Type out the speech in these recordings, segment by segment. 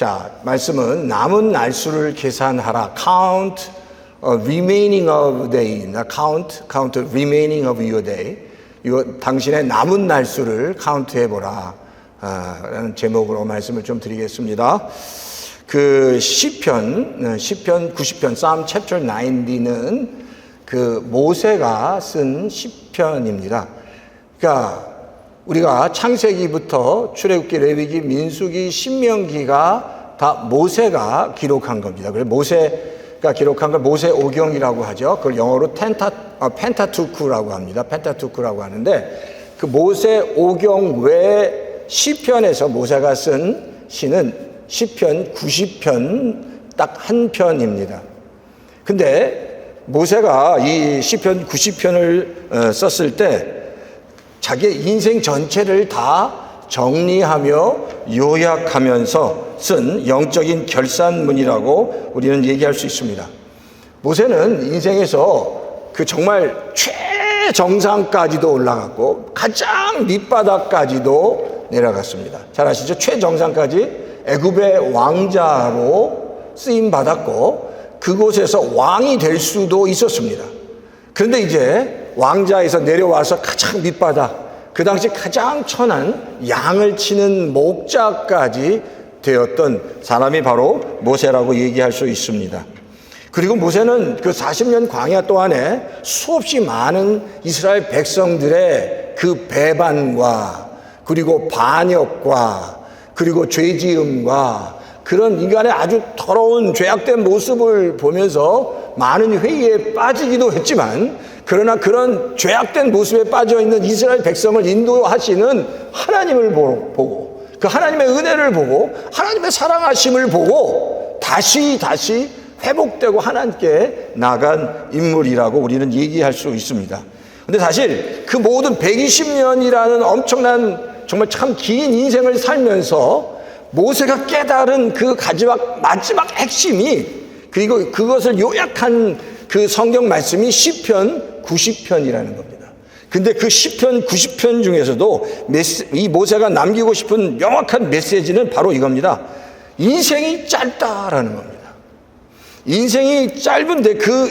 자, 말씀은 남은 날수를 계산하라. Count remaining of day. Count remaining of your day. 이거 당신의 남은 날수를 카운트해보라. 라는 제목으로 말씀을 좀 드리겠습니다. 그 시편 90편, Psalm chapter 90는 그 모세가 쓴 시편입니다. 그러니까 우리가 창세기부터 출애굽기, 레위기, 민수기, 신명기가 다 모세가 기록한 겁니다. 그래서 모세가 기록한 걸 모세오경이라고 하죠. 그걸 영어로 펜타투크라고 합니다. 펜타투크라고 하는데 그 모세오경 외 시편에서 모세가 쓴 시는 시편 90편 딱 한 편입니다. 근데 모세가 이 시편 90편을 썼을 때 자기의 인생 전체를 다 정리하며 요약하면서 쓴 영적인 결산문이라고 우리는 얘기할 수 있습니다. 모세는 인생에서 그 정말 최정상까지도 올라갔고 가장 밑바닥까지도 내려갔습니다. 잘 아시죠? 최정상까지 애굽의 왕자로 쓰임받았고 그곳에서 왕이 될 수도 있었습니다. 그런데 이제 왕자에서 내려와서 가장 밑바닥, 그 당시 가장 천한 양을 치는 목자까지 되었던 사람이 바로 모세라고 얘기할 수 있습니다. 그리고 모세는 그 40년 광야 동안에 수없이 많은 이스라엘 백성들의 그 배반과 그리고 반역과 그리고 죄지음과 그런 인간의 아주 더러운 죄악된 모습을 보면서 많은 회의에 빠지기도 했지만 그러나 그런 죄악된 모습에 빠져있는 이스라엘 백성을 인도하시는 하나님을 보고 그 하나님의 은혜를 보고 하나님의 사랑하심을 보고 다시 회복되고 하나님께 나간 인물이라고 우리는 얘기할 수 있습니다. 근데 사실 그 모든 120년이라는 엄청난 정말 참 긴 인생을 살면서 모세가 깨달은 그 마지막 핵심이 그리고 그것을 요약한 그 성경 말씀이 시편 90편이라는 겁니다. 근데 그 시편 90편 중에서도 이 모세가 남기고 싶은 명확한 메시지는 바로 이겁니다. 인생이 짧다라는 겁니다. 인생이 짧은데 그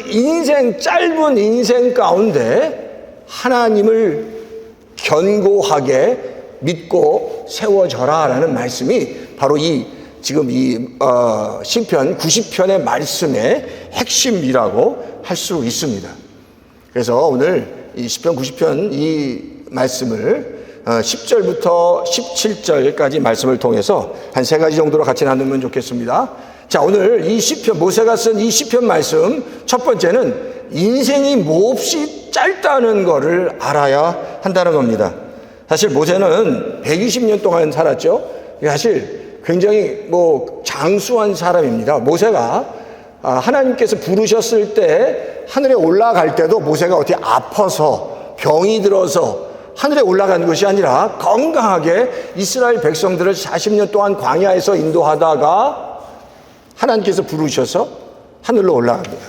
짧은 인생 가운데 하나님을 견고하게 믿고 세워져라라는 말씀이 바로 지금 시편 90편의 말씀의 핵심이라고 할 수 있습니다. 그래서 오늘 이 시편 90편 이 말씀을 10절부터 17절까지 말씀을 통해서 한 세 가지 정도로 같이 나누면 좋겠습니다. 자, 오늘 이 시편, 모세가 쓴 이 시편 말씀 첫 번째는 인생이 몹시 짧다는 것을 알아야 한다는 겁니다. 사실 모세는 120년 동안 살았죠. 사실 굉장히 장수한 사람입니다. 모세가 하나님께서 부르셨을 때 하늘에 올라갈 때도 모세가 어떻게 아파서 병이 들어서 하늘에 올라간 것이 아니라 건강하게 이스라엘 백성들을 40년 동안 광야에서 인도하다가 하나님께서 부르셔서 하늘로 올라갑니다.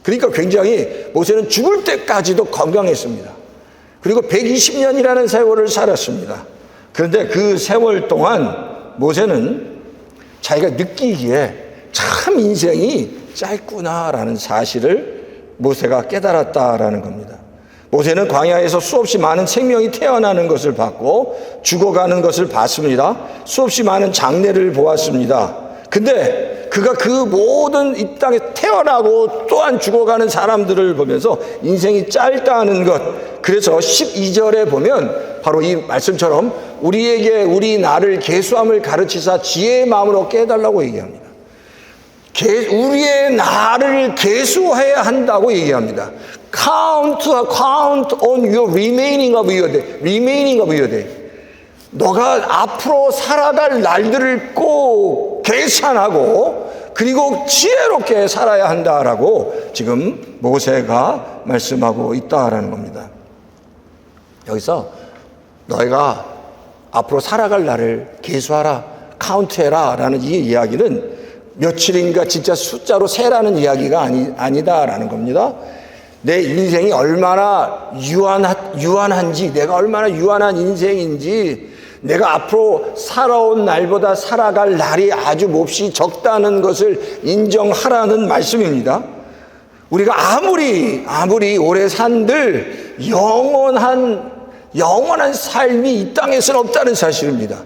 그러니까 굉장히 모세는 죽을 때까지도 건강했습니다. 그리고 120년이라는 세월을 살았습니다. 그런데 그 세월 동안 모세는 자기가 느끼기에 참 인생이 짧구나라는 사실을 모세가 깨달았다라는 겁니다. 모세는 광야에서 수없이 많은 생명이 태어나는 것을 봤고 죽어가는 것을 봤습니다. 수없이 많은 장례를 보았습니다. 근데 그가 그 모든 이 땅에 태어나고 또한 죽어가는 사람들을 보면서 인생이 짧다는 것, 그래서 12절에 보면 바로 이 말씀처럼 우리에게 우리 나를 계수함을 가르치사 지혜의 마음으로 깨달라고 얘기합니다. 우리의 나를 계수해야 한다고 얘기합니다. Count on your remaining of your day. Remaining of your day. 너가 앞으로 살아갈 날들을 꼭 계산하고 그리고 지혜롭게 살아야 한다라고 지금 모세가 말씀하고 있다라는 겁니다. 여기서 너희가 앞으로 살아갈 날을 계수하라, 카운트해라 라는 이 이야기는 며칠인가 진짜 숫자로 세라는 이야기가 아니다라는 겁니다. 내 인생이 얼마나 유한한지, 내가 얼마나 유한한 인생인지, 내가 앞으로 살아온 날보다 살아갈 날이 아주 몹시 적다는 것을 인정하라는 말씀입니다. 우리가 아무리 오래 산들 영원한 삶이 이 땅에서는 없다는 사실입니다.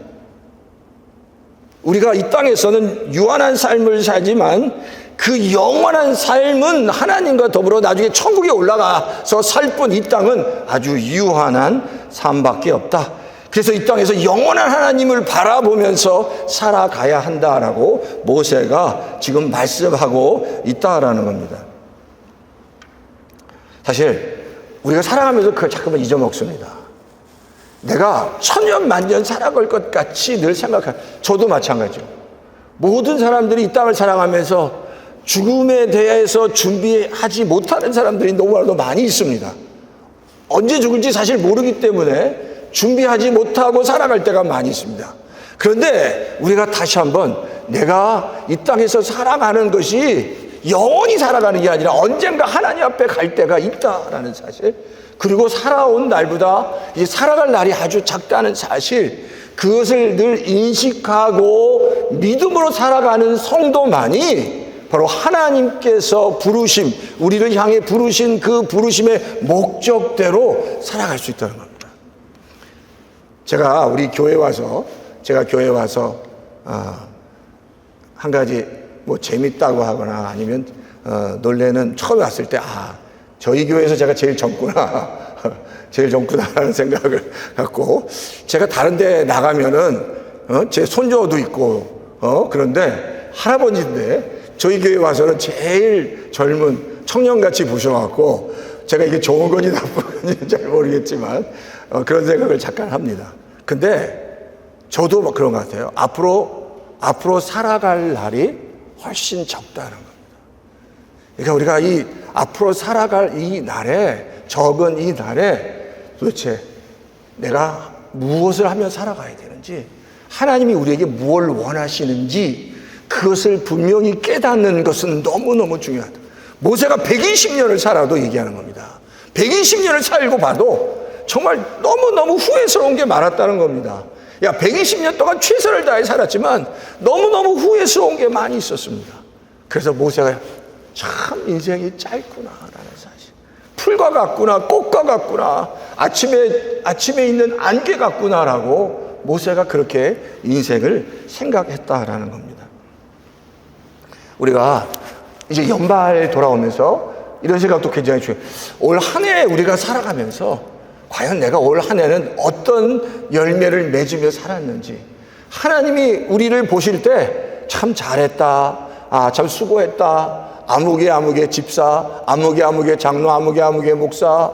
우리가 이 땅에서는 유한한 삶을 살지만 그 영원한 삶은 하나님과 더불어 나중에 천국에 올라가서 살 뿐, 이 땅은 아주 유한한 삶밖에 없다. 그래서 이 땅에서 영원한 하나님을 바라보면서 살아가야 한다라고 모세가 지금 말씀하고 있다라는 겁니다. 사실 우리가 살아가면서 그걸 자꾸만 잊어먹습니다. 내가 천년만년 살아갈 것 같이 늘 생각해요. 저도 마찬가지죠. 모든 사람들이 이 땅을 살아가면서 죽음에 대해서 준비하지 못하는 사람들이 너무나도 많이 있습니다. 언제 죽을지 사실 모르기 때문에 준비하지 못하고 살아갈 때가 많이 있습니다. 그런데 우리가 다시 한번 내가 이 땅에서 살아가는 것이 영원히 살아가는 게 아니라 언젠가 하나님 앞에 갈 때가 있다라는 사실, 그리고 살아온 날보다 이제 살아갈 날이 아주 작다는 사실, 그것을 늘 인식하고 믿음으로 살아가는 성도만이 바로 하나님께서 부르심, 우리를 향해 부르신 그 부르심의 목적대로 살아갈 수 있다는 겁니다. 제가 교회에 와서 한 가지 뭐 재밌다고 하거나 아니면 놀래는, 처음에 왔을 때 저희 교회에서 제가 제일 젊구나라는 생각을 갖고, 제가 다른 데 나가면은 제 손녀도 있고 그런데 할아버지인데 저희 교회 와서는 제일 젊은 청년같이 보셔갖고, 제가 이게 좋은 건지 나쁜 건지 잘 모르겠지만 그런 생각을 잠깐 합니다. 근데 저도 막 그런 것 같아요. 앞으로 살아갈 날이 훨씬 적다는 겁니다. 그러니까 우리가 이 앞으로 살아갈 이 날에, 적은 이 날에 도대체 내가 무엇을 하며 살아가야 되는지, 하나님이 우리에게 무엇을 원하시는지 그것을 분명히 깨닫는 것은 너무너무 중요하다. 모세가 120년을 살아도 얘기하는 겁니다. 120년을 살고 봐도 정말 너무너무 후회스러운 게 많았다는 겁니다. 120년 동안 최선을 다해 살았지만 너무너무 후회스러운 게 많이 있었습니다. 그래서 모세가 참 인생이 짧구나라는 사실, 풀과 같구나, 꽃과 같구나, 아침에 있는 안개 같구나라고 모세가 그렇게 인생을 생각했다라는 겁니다. 우리가 이제 연말 돌아오면서 이런 생각도 굉장히 중요해요. 올 한 해 우리가 살아가면서 과연 내가 올 한 해는 어떤 열매를 맺으며 살았는지, 하나님이 우리를 보실 때 참 잘했다, 참 수고했다, 아무개 집사, 아무개 장로, 아무개 목사,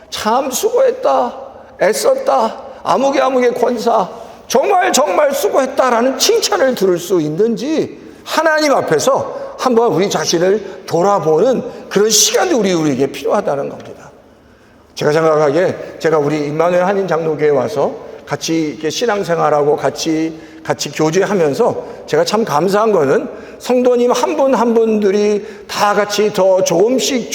참 수고했다, 애썼다, 아무개 권사, 정말 수고했다라는 칭찬을 들을 수 있는지 하나님 앞에서 한번 우리 자신을 돌아보는 그런 시간이 우리에게 필요하다는 겁니다. 제가 생각하기에 제가 우리 임마누엘 한인 장로교회에 와서 같이 이렇게 신앙생활하고 같이 교제하면서 제가 참 감사한 거는 성도님 한 분 한 분들이 다 같이 더 조금씩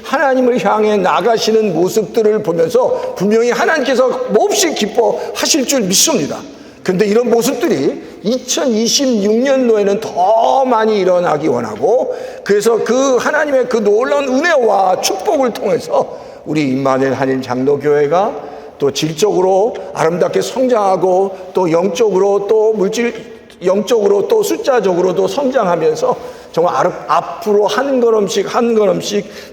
하나님을 향해 나가시는 모습들을 보면서 분명히 하나님께서 몹시 기뻐하실 줄 믿습니다. 그런데 이런 모습들이 2026년도에는 더 많이 일어나기 원하고, 그래서 그 하나님의 그 놀라운 은혜와 축복을 통해서 우리 임마누엘 한인 장로교회가 또 질적으로 아름답게 성장하고, 또 영적으로 또 영적으로 또 숫자적으로도 성장하면서 정말 앞으로 한 걸음씩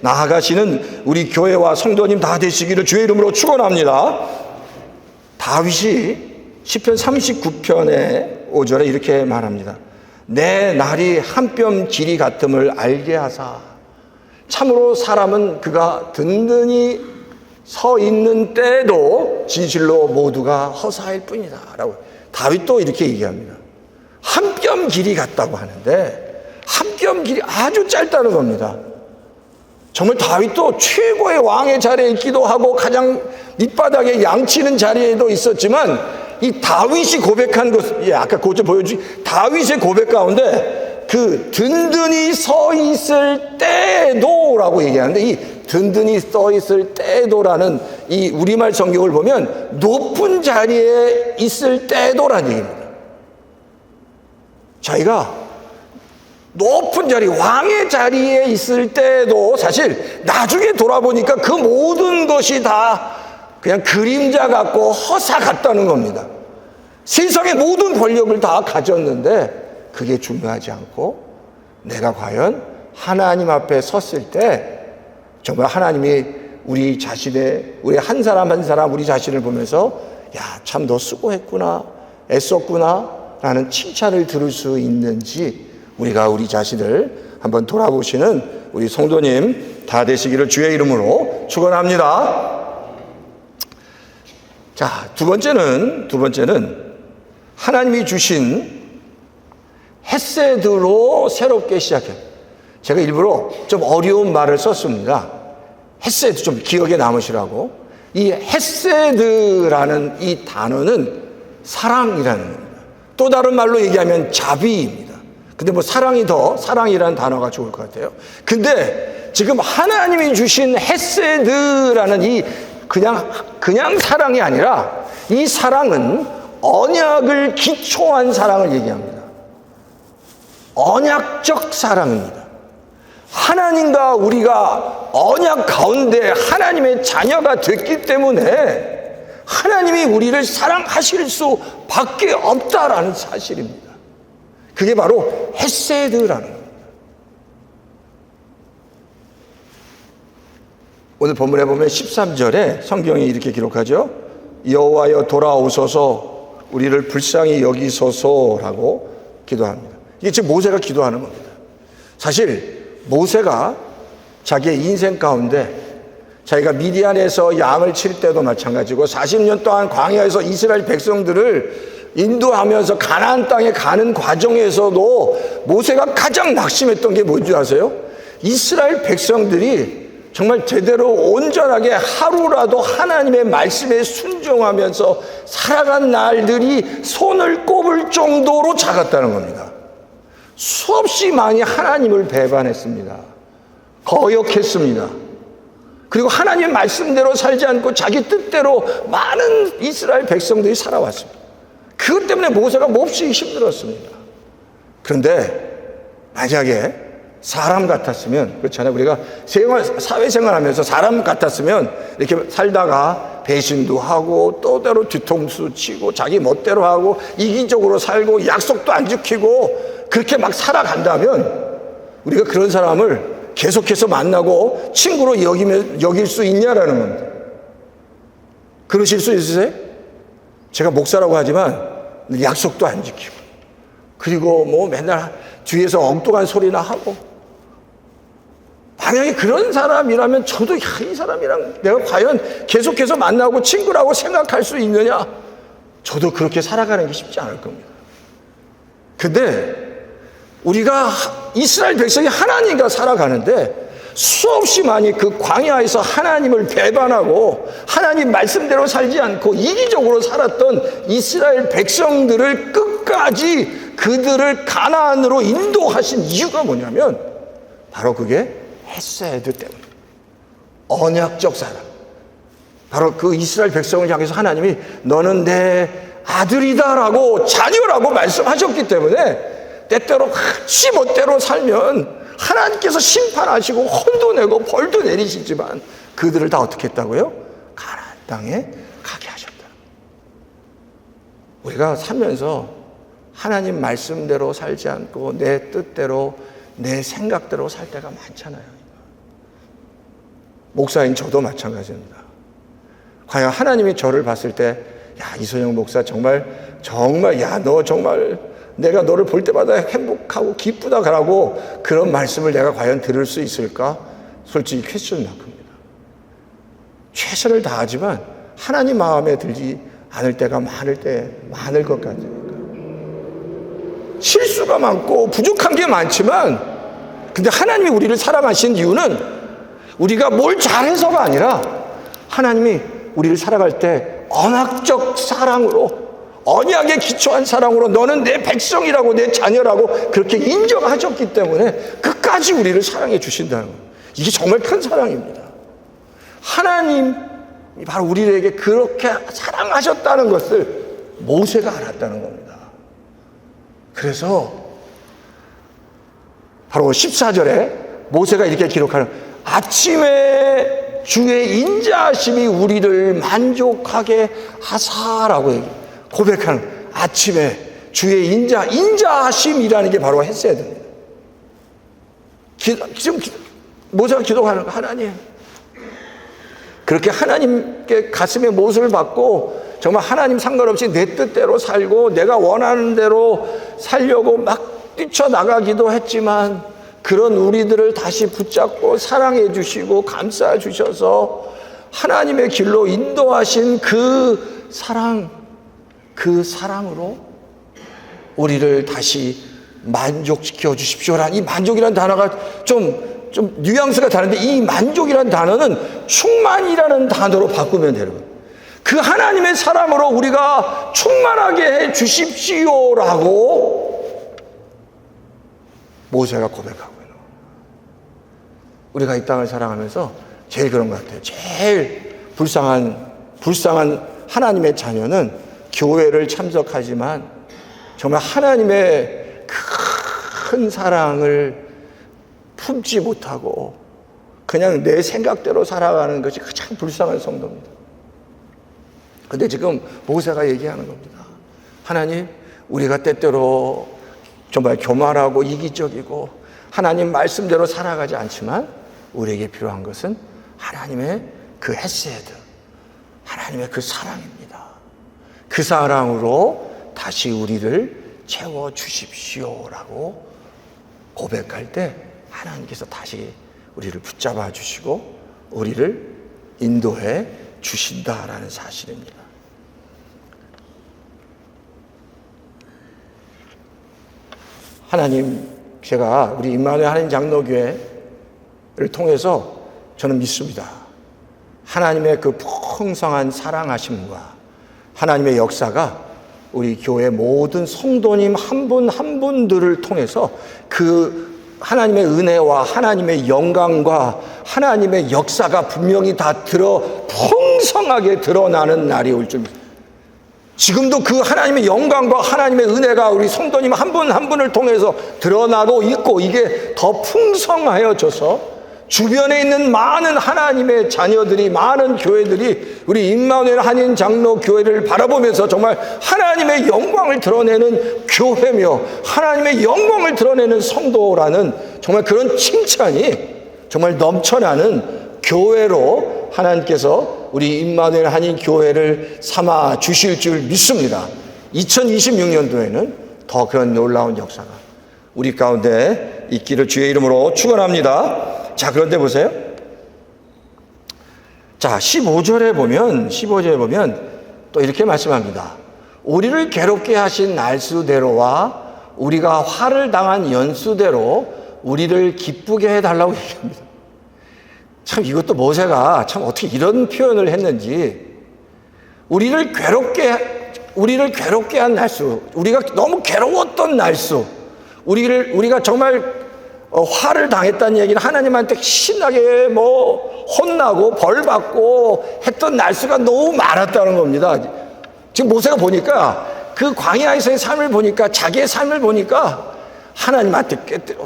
나아가시는 우리 교회와 성도님 다 되시기를 주의 이름으로 축원합니다. 다윗이 시편 39편의 5절에 이렇게 말합니다. 내 날이 한 뼘 길이 같음을 알게 하사, 참으로 사람은 그가 든든히 서 있는 때도 진실로 모두가 허사일 뿐이다 라고 다윗도 이렇게 얘기합니다. 한 뼘 길이 같다고 하는데 한 뼘 길이 아주 짧다는 겁니다. 정말 다윗도 최고의 왕의 자리에 있기도 하고 가장 밑바닥에 양치는 자리에도 있었지만, 이 다윗이 고백한 것, 아까 그것 보여주신 다윗의 고백 가운데 그 든든히 서 있을 때도라고 얘기하는데, 이 든든히 서 있을 때도라는 이 우리말 성경을 보면 높은 자리에 있을 때도라는 얘기입니다. 자기가 높은 자리, 왕의 자리에 있을 때도 사실 나중에 돌아보니까 그 모든 것이 다 그냥 그림자 같고 허사 같다는 겁니다. 세상의 모든 권력을 다 가졌는데 그게 중요하지 않고 내가 과연 하나님 앞에 섰을 때 정말 하나님이 우리 자신의, 우리 한 사람 한 사람 우리 자신을 보면서 야, 참 너 수고했구나, 애썼구나 라는 칭찬을 들을 수 있는지 우리가 우리 자신을 한번 돌아보시는 우리 성도님 다 되시기를 주의 이름으로 축원합니다. 자, 두 번째는 하나님이 주신 헤세드로 새롭게 시작해요. 제가 일부러 좀 어려운 말을 썼습니다. 헤세드 좀 기억에 남으시라고. 이 헤세드라는 이 단어는 사랑이라는 겁니다. 또 다른 말로 얘기하면 자비입니다. 근데 뭐 사랑이라는 단어가 좋을 것 같아요. 근데 지금 하나님이 주신 헤세드라는 이 그냥 사랑이 아니라 이 사랑은 언약을 기초한 사랑을 얘기합니다. 언약적 사랑입니다. 하나님과 우리가 언약 가운데 하나님의 자녀가 됐기 때문에 하나님이 우리를 사랑하실 수밖에 없다라는 사실입니다. 그게 바로 헤세드라는 겁니다. 오늘 본문에 보면 13절에 성경이 이렇게 기록하죠. 여호와여 돌아오소서 우리를 불쌍히 여기소서라고 기도합니다. 이게 지금 모세가 기도하는 겁니다. 사실 모세가 자기의 인생 가운데 자기가 미디안에서 양을 칠 때도 마찬가지고 40년 동안 광야에서 이스라엘 백성들을 인도하면서 가나안 땅에 가는 과정에서도 모세가 가장 낙심했던 게 뭔지 아세요? 이스라엘 백성들이 정말 제대로 온전하게 하루라도 하나님의 말씀에 순종하면서 살아간 날들이 손을 꼽을 정도로 작았다는 겁니다. 수없이 많이 하나님을 배반했습니다. 거역했습니다. 그리고 하나님의 말씀대로 살지 않고 자기 뜻대로 많은 이스라엘 백성들이 살아왔습니다. 그것 때문에 모세가 몹시 힘들었습니다. 그런데 만약에 사람 같았으면, 그렇잖아요. 우리가 사회생활 하면서 사람 같았으면 이렇게 살다가 배신도 하고 또대로 뒤통수 치고 자기 멋대로 하고 이기적으로 살고 약속도 안 지키고 그렇게 막 살아간다면 우리가 그런 사람을 계속해서 만나고 친구로 여길 수 있냐라는 겁니다. 그러실 수 있으세요? 제가 목사라고 하지만 약속도 안 지키고 그리고 뭐 맨날 뒤에서 엉뚱한 소리나 하고 만약에 그런 사람이라면 저도 이 사람이랑 내가 과연 계속해서 만나고 친구라고 생각할 수 있느냐? 저도 그렇게 살아가는 게 쉽지 않을 겁니다. 근데 우리가 이스라엘 백성이 하나님과 살아가는데 수없이 많이 그 광야에서 하나님을 배반하고 하나님 말씀대로 살지 않고 이기적으로 살았던 이스라엘 백성들을 끝까지 그들을 가나안으로 인도하신 이유가 뭐냐면 바로 그게 헤세드 때문에 언약적 사랑. 바로 그 이스라엘 백성을 향해서 하나님이 너는 내 아들이다라고 자녀라고 말씀하셨기 때문에 때때로 지멋대로 살면 하나님께서 심판하시고 혼도 내고 벌도 내리시지만 그들을 다 어떻게 했다고요? 가나안 땅에 가게 하셨다. 우리가 살면서 하나님 말씀대로 살지 않고 내 뜻대로 내 생각대로 살 때가 많잖아요. 목사인 저도 마찬가지입니다. 과연 하나님이 저를 봤을 때 야, 이소영 목사 정말 야, 너 정말 내가 너를 볼 때마다 행복하고 기쁘다라고 그런 말씀을 내가 과연 들을 수 있을까? 솔직히 퀘스천 마크입니다. 최선을 다하지만 하나님 마음에 들지 않을 때가 많을 것 같아요. 실수가 많고 부족한 게 많지만 근데 하나님이 우리를 사랑하신 이유는 우리가 뭘 잘해서가 아니라 하나님이 우리를 살아갈 때 언약적 사랑으로 언약에 기초한 사랑으로 너는 내 백성이라고 내 자녀라고 그렇게 인정하셨기 때문에 끝까지 우리를 사랑해 주신다는 거예요. 이게 정말 큰 사랑입니다. 하나님 바로 우리에게 그렇게 사랑하셨다는 것을 모세가 알았다는 겁니다. 그래서 바로 14절에 모세가 이렇게 기록하는, 아침에 주의 인자하심이 우리를 만족하게 하사라고 고백하는, 아침에 주의 인자하심이라는 게 바로 했어야 됩니다. 지금 모세가 기도하는 거, 하나님, 그렇게 하나님께 가슴에 못을 박고 정말 하나님 상관없이 내 뜻대로 살고 내가 원하는 대로 살려고 막 뛰쳐나가기도 했지만, 그런 우리들을 다시 붙잡고 사랑해 주시고 감싸 주셔서 하나님의 길로 인도하신 그 사랑으로 우리를 다시 만족시켜 주십시오라는, 이 만족이라는 단어가 좀 뉘앙스가 다른데, 이 만족이라는 단어는 충만이라는 단어로 바꾸면 되는 거예요. 그 하나님의 사랑으로 우리가 충만하게 해 주십시오라고 모세가 고백하고 있는 거예요. 우리가 이 땅을 사랑하면서 제일 그런 것 같아요. 제일 불쌍한 하나님의 자녀는 교회를 참석하지만 정말 하나님의 큰 사랑을 품지 못하고 그냥 내 생각대로 살아가는 것이 가장 불쌍한 성도입니다. 근데 지금 모세가 얘기하는 겁니다. 하나님, 우리가 때때로 정말 교만하고 이기적이고 하나님 말씀대로 살아가지 않지만 우리에게 필요한 것은 하나님의 그 헤세드, 하나님의 그 사랑입니다. 그 사랑으로 다시 우리를 채워주십시오라고 고백할 때 하나님께서 다시 우리를 붙잡아 주시고 우리를 인도해 주신다라는 사실입니다. 하나님, 제가 우리 임마누엘 한인 장로교회를 통해서 저는 믿습니다. 하나님의 그 풍성한 사랑하심과 하나님의 역사가 우리 교회 모든 성도님 한 분 한 분들을 통해서 그 하나님의 은혜와 하나님의 영광과 하나님의 역사가 분명히 다 풍성하게 드러나는 날이 올 줄 믿습니다. 지금도 그 하나님의 영광과 하나님의 은혜가 우리 성도님 한 분 한 분을 통해서 드러나고 있고, 이게 더 풍성하여져서 주변에 있는 많은 하나님의 자녀들이, 많은 교회들이 우리 임마누엘 한인 장로 교회를 바라보면서 정말 하나님의 영광을 드러내는 교회며 하나님의 영광을 드러내는 성도라는 정말 그런 칭찬이 정말 넘쳐나는 교회로 하나님께서 우리 임마누엘 한인 교회를 삼아 주실 줄 믿습니다. 2026년도에는 더 그런 놀라운 역사가 우리 가운데 있기를 주의 이름으로 축원합니다. 자, 그런데 보세요. 자, 15절에 보면 또 이렇게 말씀합니다. 우리를 괴롭게 하신 날수대로와 우리가 화를 당한 연수대로 우리를 기쁘게 해달라고 얘기합니다. 참, 이것도 모세가 참 어떻게 이런 표현을 했는지, 우리를 괴롭게 한 날수, 우리가 너무 괴로웠던 날수, 우리가 정말 화를 당했다는 얘기는 하나님한테 신나게 혼나고 벌받고 했던 날수가 너무 많았다는 겁니다. 지금 모세가 보니까 그 광야에서의 삶을 보니까, 자기의 삶을 보니까 하나님한테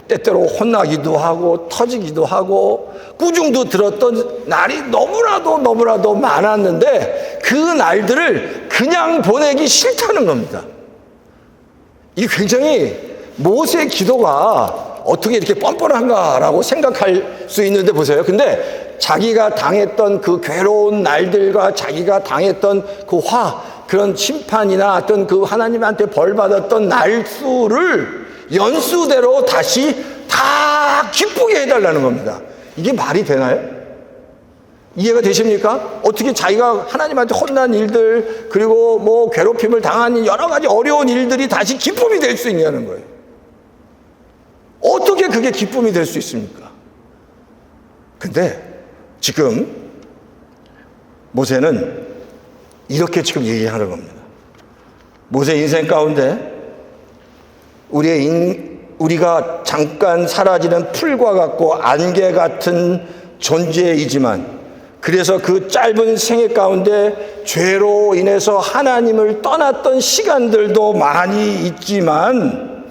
때때로 혼나기도 하고 터지기도 하고 꾸중도 들었던 날이 너무나도 많았는데 그 날들을 그냥 보내기 싫다는 겁니다. 이게 굉장히 모세의 기도가 어떻게 이렇게 뻔뻔한가라고 생각할 수 있는데 보세요. 근데 자기가 당했던 그 괴로운 날들과 자기가 당했던 그 그런 심판이나 어떤 그 하나님한테 벌받았던 날수를 연수대로 다시 다 기쁘게 해달라는 겁니다. 이게 말이 되나요? 이해가 되십니까? 어떻게 자기가 하나님한테 혼난 일들, 그리고 괴롭힘을 당한 여러 가지 어려운 일들이 다시 기쁨이 될 수 있냐는 거예요. 어떻게 그게 기쁨이 될 수 있습니까? 근데 지금 모세는 이렇게 지금 얘기하는 겁니다. 모세 인생 가운데 우리가 잠깐 사라지는 풀과 같고 안개 같은 존재이지만 그래서 그 짧은 생애 가운데 죄로 인해서 하나님을 떠났던 시간들도 많이 있지만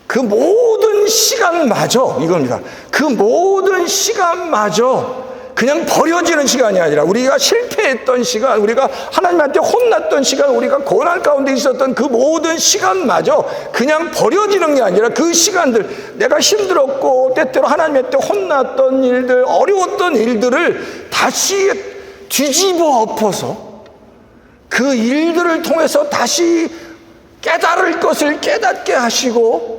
그 모든 시간마저 이겁니다. 그 모든 시간마저 그냥 버려지는 시간이 아니라 우리가 실패했던 시간, 우리가 하나님한테 혼났던 시간, 우리가 고난 가운데 있었던 그 모든 시간마저 그냥 버려지는 게 아니라 그 시간들, 내가 힘들었고 때때로 하나님한테 혼났던 일들, 어려웠던 일들을 다시 뒤집어 엎어서 그 일들을 통해서 다시 깨달을 것을 깨닫게 하시고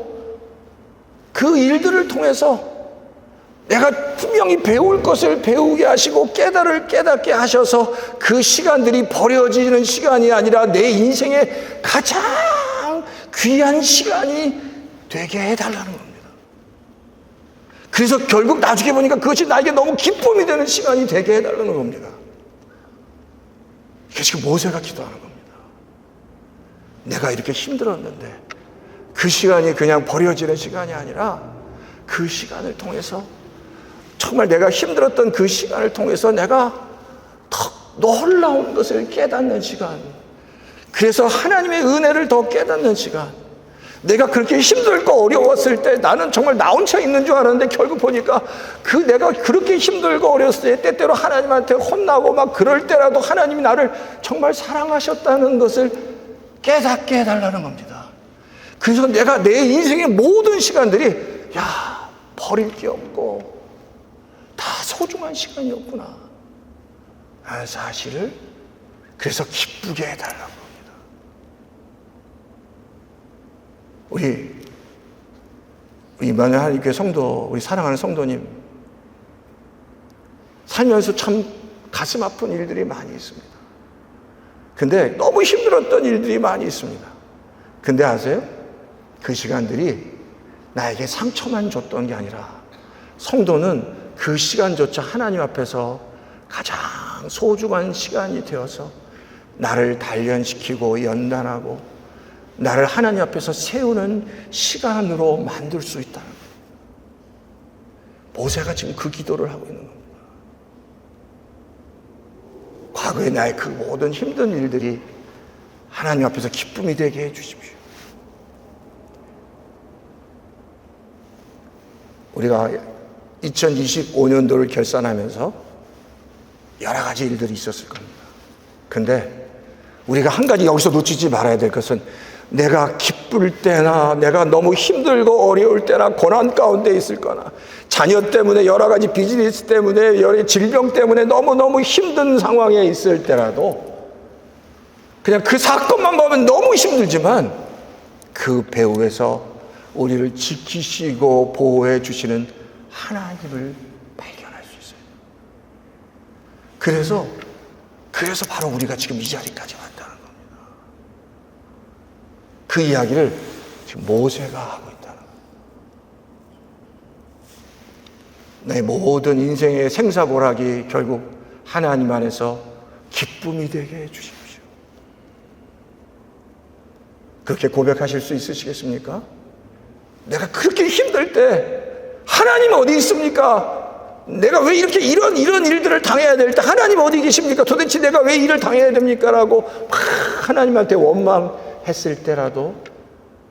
그 일들을 통해서 내가 분명히 배울 것을 배우게 하시고 깨달을 깨닫게 하셔서 그 시간들이 버려지는 시간이 아니라 내 인생의 가장 귀한 시간이 되게 해달라는 겁니다. 그래서 결국 나중에 보니까 그것이 나에게 너무 기쁨이 되는 시간이 되게 해달라는 겁니다. 이게 지금 모세가 기도하는 겁니다. 내가 이렇게 힘들었는데 그 시간이 그냥 버려지는 시간이 아니라 그 시간을 통해서 정말 내가 힘들었던 그 시간을 통해서 내가 더 놀라운 것을 깨닫는 시간, 그래서 하나님의 은혜를 더 깨닫는 시간, 내가 그렇게 힘들고 어려웠을 때 나는 정말 나 혼자 있는 줄 알았는데 결국 보니까 그 내가 그렇게 힘들고 어려웠을 때 때때로 하나님한테 혼나고 막 그럴 때라도 하나님이 나를 정말 사랑하셨다는 것을 깨닫게 해달라는 겁니다. 그래서 내가 내 인생의 모든 시간들이 버릴 게 없고 다 소중한 시간이었구나 하는 사실을 그래서 기쁘게 해달라고 합니다. 우리 임마누엘 하나님교회 성도, 우리 사랑하는 성도님, 살면서 참 가슴 아픈 일들이 많이 있습니다. 근데 너무 힘들었던 일들이 많이 있습니다. 근데 아세요? 그 시간들이 나에게 상처만 줬던 게 아니라 성도는 그 시간조차 하나님 앞에서 가장 소중한 시간이 되어서 나를 단련시키고 연단하고 나를 하나님 앞에서 세우는 시간으로 만들 수 있다는 거예요. 모세가 지금 그 기도를 하고 있는 겁니다. 과거의 나의 그 모든 힘든 일들이 하나님 앞에서 기쁨이 되게 해주십시오. 우리가 2025년도를 결산하면서 여러 가지 일들이 있었을 겁니다. 근데 우리가 한 가지 여기서 놓치지 말아야 될 것은 내가 기쁠 때나 내가 너무 힘들고 어려울 때나 고난 가운데 있을 거나 자녀 때문에 여러 가지 비즈니스 때문에 여러 질병 때문에 너무너무 힘든 상황에 있을 때라도 그냥 그 사건만 보면 너무 힘들지만 그 배후에서 우리를 지키시고 보호해 주시는 하나님을 발견할 수 있어요. 그래서 바로 우리가 지금 이 자리까지 왔다는 겁니다. 그 이야기를 지금 모세가 하고 있다는 겁니다. 내 모든 인생의 생사고락이 결국 하나님 안에서 기쁨이 되게 해주십시오. 그렇게 고백하실 수 있으시겠습니까? 내가 그렇게 힘들 때 하나님 어디 있습니까? 내가 왜 이렇게 이런 일들을 당해야 될 때 하나님 어디 계십니까? 도대체 내가 왜 일을 당해야 됩니까? 라고 막 하나님한테 원망했을 때라도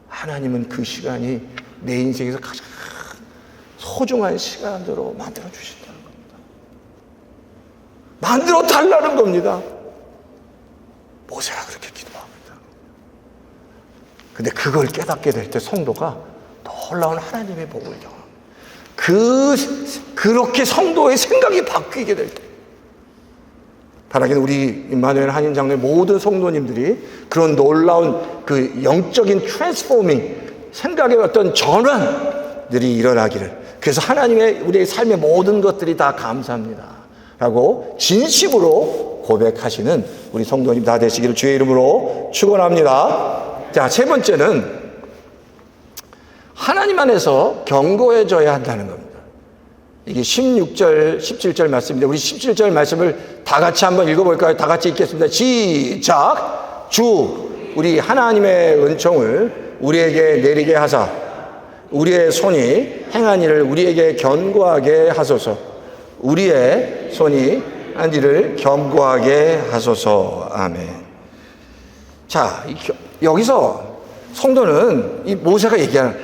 하나님은 그 시간이 내 인생에서 가장 소중한 시간으로 만들어 주신다는 겁니다. 만들어 달라는 겁니다. 모세가 그렇게 기도합니다. 근데 그걸 깨닫게 될 때 성도가 놀라운 하나님의 복을 경험합니다. 그렇게 성도의 생각이 바뀌게 될 때, 바라기는 우리 임마누엘 한인 장로의 모든 성도님들이 그런 놀라운 그 영적인 트랜스포밍, 생각의 어떤 전환들이 일어나기를, 그래서 하나님의 우리의 삶의 모든 것들이 다 감사합니다 라고 진심으로 고백하시는 우리 성도님 다 되시기를 주의 이름으로 축원합니다. 자, 세 번째는 하나님 안에서 견고해져야 한다는 겁니다. 이게 16절, 17절 말씀인데 우리 17절 말씀을 다 같이 한번 읽어볼까요? 다 같이 읽겠습니다. 시작! 주 우리 하나님의 은총을 우리에게 내리게 하사 우리의 손이 행한 일을 우리에게 견고하게 하소서. 우리의 손이 한 일을 견고하게 하소서. 아멘. 자, 여기서 성도는 이 모세가 얘기하는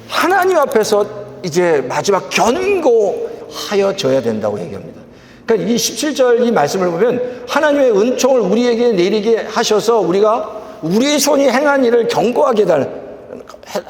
하나님 앞에서 이제 마지막 견고하여져야 된다고 얘기합니다. 그러니까 이 17절 이 말씀을 보면 하나님의 은총을 우리에게 내리게 하셔서 우리가 우리의 손이 행한 일을 견고하게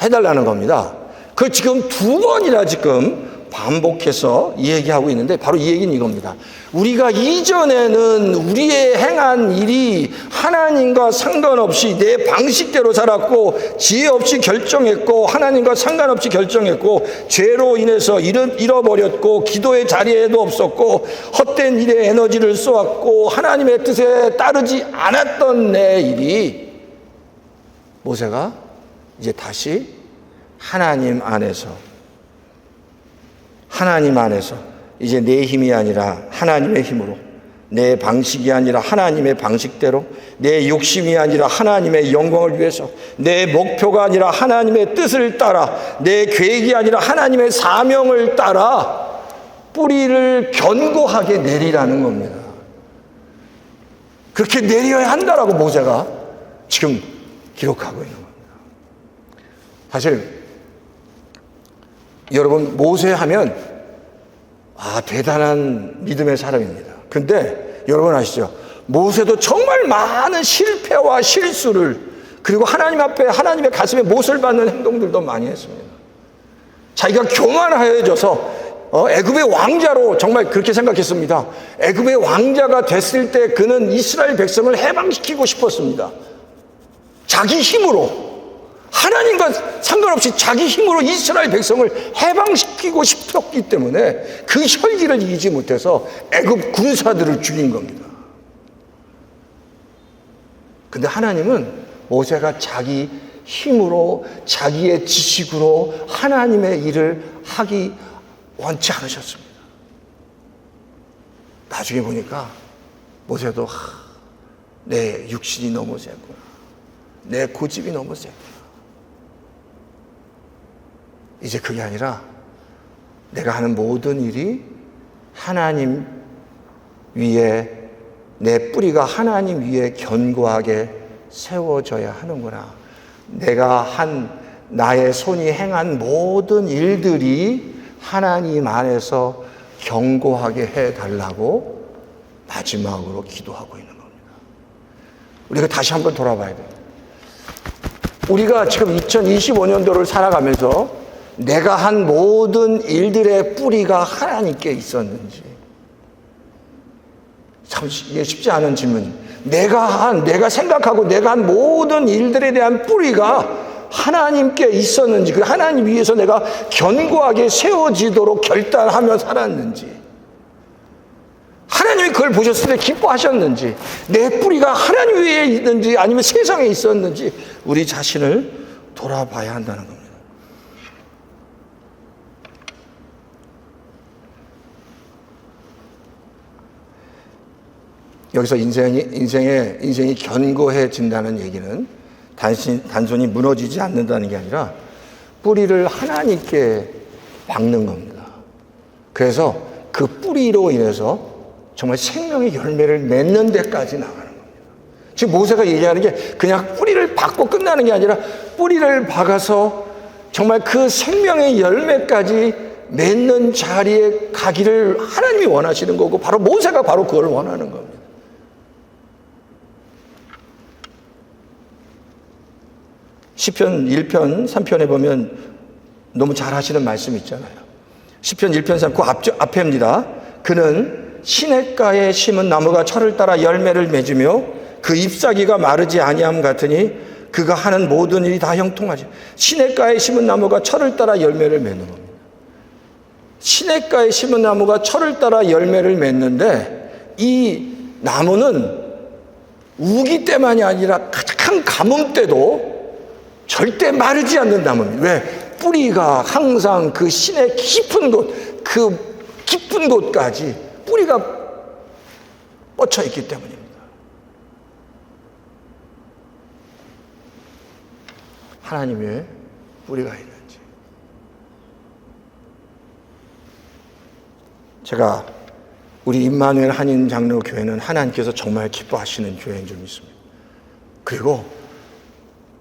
해달라는 겁니다. 그걸 지금 두 번이나 지금 반복해서 얘기하고 있는데 바로 이 얘기는 이겁니다. 우리가 이전에는 우리의 행한 일이 하나님과 상관없이 내 방식대로 살았고 지혜 없이 결정했고 하나님과 상관없이 결정했고 죄로 인해서 잃어버렸고 기도의 자리에도 없었고 헛된 일에 에너지를 쏘았고 하나님의 뜻에 따르지 않았던 내 일이 모세가 이제 다시 하나님 안에서 이제 내 힘이 아니라 하나님의 힘으로, 내 방식이 아니라 하나님의 방식대로, 내 욕심이 아니라 하나님의 영광을 위해서, 내 목표가 아니라 하나님의 뜻을 따라, 내 계획이 아니라 하나님의 사명을 따라 뿌리를 견고하게 내리라는 겁니다. 그렇게 내려야 한다라고 모세가 지금 기록하고 있는 겁니다. 사실 여러분 모세 하면 대단한 믿음의 사람입니다. 근데 여러분 아시죠? 모세도 정말 많은 실패와 실수를 그리고 하나님 앞에 하나님의 가슴에 못을 받는 행동들도 많이 했습니다. 자기가 교만하여져서 애굽의 왕자로 정말 그렇게 생각했습니다. 애굽의 왕자가 됐을 때 그는 이스라엘 백성을 해방시키고 싶었습니다. 자기 힘으로 하나님과 상관없이 자기 힘으로 이스라엘 백성을 해방시키고 싶었기 때문에 그 혈기를 이기지 못해서 애굽 군사들을 죽인 겁니다. 근데 하나님은 모세가 자기 힘으로 자기의 지식으로 하나님의 일을 하기 원치 않으셨습니다. 나중에 보니까 모세도 내 육신이 너무 셌구나. 내 고집이 너무 셌구나. 이제 그게 아니라 내가 하는 모든 일이 하나님 위에 내 뿌리가 하나님 위에 견고하게 세워져야 하는구나. 내가 나의 손이 행한 모든 일들이 하나님 안에서 견고하게 해달라고 마지막으로 기도하고 있는 겁니다. 우리가 다시 한번 돌아봐야 돼요. 우리가 지금 2025년도를 살아가면서 내가 한 모든 일들의 뿌리가 하나님께 있었는지 참 이게 쉽지 않은 질문입니다. 내가 생각하고 내가 한 모든 일들에 대한 뿌리가 하나님께 있었는지 그 하나님 위해서 내가 견고하게 세워지도록 결단하며 살았는지 하나님이 그걸 보셨을 때 기뻐하셨는지 내 뿌리가 하나님 위에 있는지 아니면 세상에 있었는지 우리 자신을 돌아봐야 한다는 겁니다. 여기서 인생이 견고해진다는 얘기는 단순히 무너지지 않는다는 게 아니라 뿌리를 하나님께 박는 겁니다. 그래서 그 뿌리로 인해서 정말 생명의 열매를 맺는 데까지 나가는 겁니다. 지금 모세가 얘기하는 게 그냥 뿌리를 박고 끝나는 게 아니라 뿌리를 박아서 정말 그 생명의 열매까지 맺는 자리에 가기를 하나님이 원하시는 거고 바로 모세가 바로 그걸 원하는 겁니다. 시편 1편 3편에 보면 너무 잘 하시는 말씀 있잖아요. 시편 1편 3, 그 앞에입니다. 그는 시냇가에 심은 나무가 철을 따라 열매를 맺으며 그 잎사귀가 마르지 아니함 같으니 그가 하는 모든 일이 다 형통하지. 시냇가에 심은 나무가 철을 따라 열매를 맺는 겁니다. 시냇가에 심은 나무가 철을 따라 열매를 맺는데 이 나무는 우기 때만이 아니라 가장 가뭄 때도 절대 마르지 않는 나무입니다. 왜? 뿌리가 항상 그 신의 깊은 곳, 그 깊은 곳까지 뿌리가 뻗쳐 있기 때문입니다. 하나님의 뿌리가 있는지. 제가 우리 임마누엘 한인 장로교회는 하나님께서 정말 기뻐하시는 교회인 줄 믿습니다. 그리고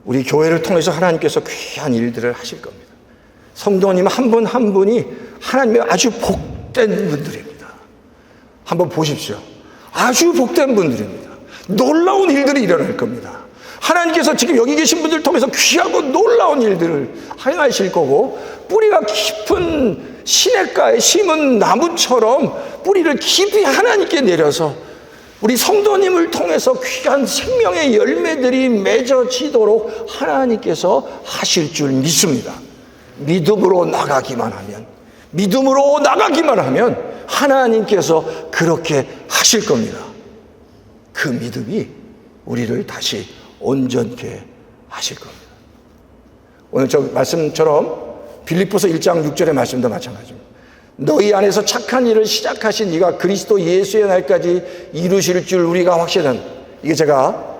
우리 교회를 통해서 하나님께서 귀한 일들을 하실 겁니다. 성도님 한 분 한 분이 하나님의 아주 복된 분들입니다. 한번 보십시오. 아주 복된 분들입니다. 놀라운 일들이 일어날 겁니다. 하나님께서 지금 여기 계신 분들 통해서 귀하고 놀라운 일들을 행하실 거고, 뿌리가 깊은 시냇가에 심은 나무처럼 뿌리를 깊이 하나님께 내려서 우리 성도님을 통해서 귀한 생명의 열매들이 맺어지도록 하나님께서 하실 줄 믿습니다. 믿음으로 나가기만 하면 하나님께서 그렇게 하실 겁니다. 그 믿음이 우리를 다시 온전케 하실 겁니다. 오늘 저 말씀처럼 빌립보서 1장 6절의 말씀도 마찬가지입니다. 너희 안에서 착한 일을 시작하신 이가 그리스도 예수의 날까지 이루실 줄 우리가 확신은, 이게 제가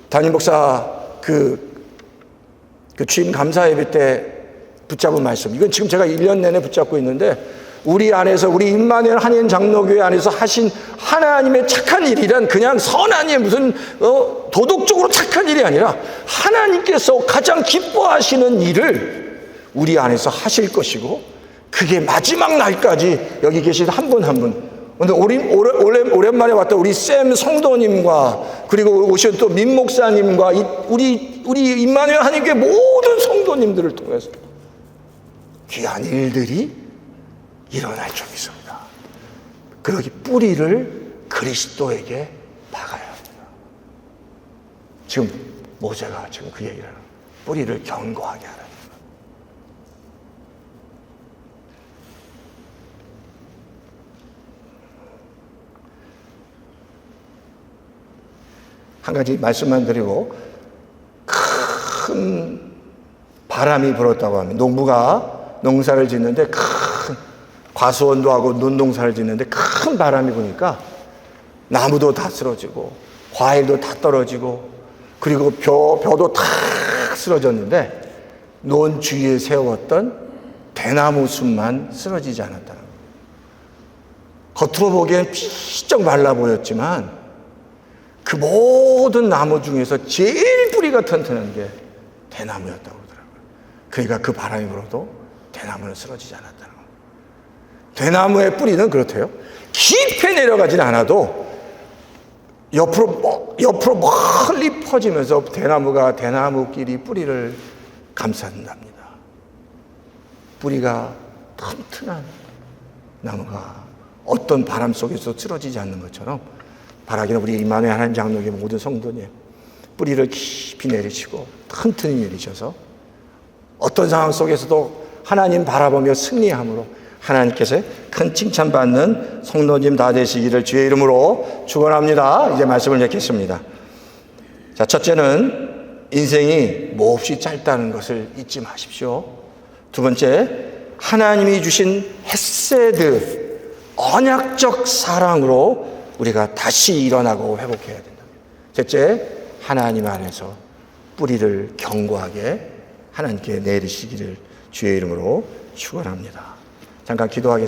담임 목사 그 취임 감사 예배 때 붙잡은 말씀, 이건 지금 제가 1년 내내 붙잡고 있는데, 우리 안에서, 우리 임마누엘 한인 장로교회 안에서 하신 하나님의 착한 일이란 그냥 선한 일, 무슨 도덕적으로 착한 일이 아니라 하나님께서 가장 기뻐하시는 일을 우리 안에서 하실 것이고, 그게 마지막 날까지 여기 계신 한 분 한 분, 오늘 오랜만에 왔던 우리 샘 성도님과, 그리고 오신 또 민 목사님과 우리 임마누엘 하나님께 모든 성도님들을 통해서 귀한 일들이 일어날 줄 믿습니다. 그러기 뿌리를 그리스도에게 박아야 합니다. 지금 모세가 지금 그 얘기를 하는, 뿌리를 견고하게 하라. 한 가지 말씀만 드리고, 큰 바람이 불었다고 합니다. 농부가 농사를 짓는데, 과수원도 하고 논농사를 짓는데 큰 바람이 부니까 나무도 다 쓰러지고 과일도 다 떨어지고, 그리고 벼도 다 쓰러졌는데 논 주위에 세웠던 대나무 숲만 쓰러지지 않았다는 거예요. 겉으로 보기엔 피쩍 말라 보였지만 그 모든 나무 중에서 제일 뿌리가 튼튼한 게 대나무였다고 그러더라고요. 그러니까 그 바람이 불어도 대나무는 쓰러지지 않았다는 거예요. 대나무의 뿌리는 그렇대요. 깊이 내려가진 않아도 옆으로 멀리 퍼지면서 대나무가 대나무끼리 뿌리를 감싼답니다. 뿌리가 튼튼한 나무가 어떤 바람 속에서 쓰러지지 않는 것처럼, 바라기는 우리 임마누엘 한인 장로교회 모든 성도님, 뿌리를 깊이 내리시고 튼튼히 내리셔서 어떤 상황 속에서도 하나님 바라보며 승리함으로 하나님께서 큰 칭찬받는 성도님 다 되시기를 주의 이름으로 축원합니다. 이제 말씀을 읽겠습니다. 자, 첫째는 인생이 몹시 짧다는 것을 잊지 마십시오. 두 번째, 하나님이 주신 헤세드, 언약적 사랑으로 우리가 다시 일어나고 회복해야 된다. 셋째, 하나님 안에서 뿌리를 견고하게 하나님께 내리시기를 주의 이름으로 축원합니다. 잠깐 기도하겠습니다.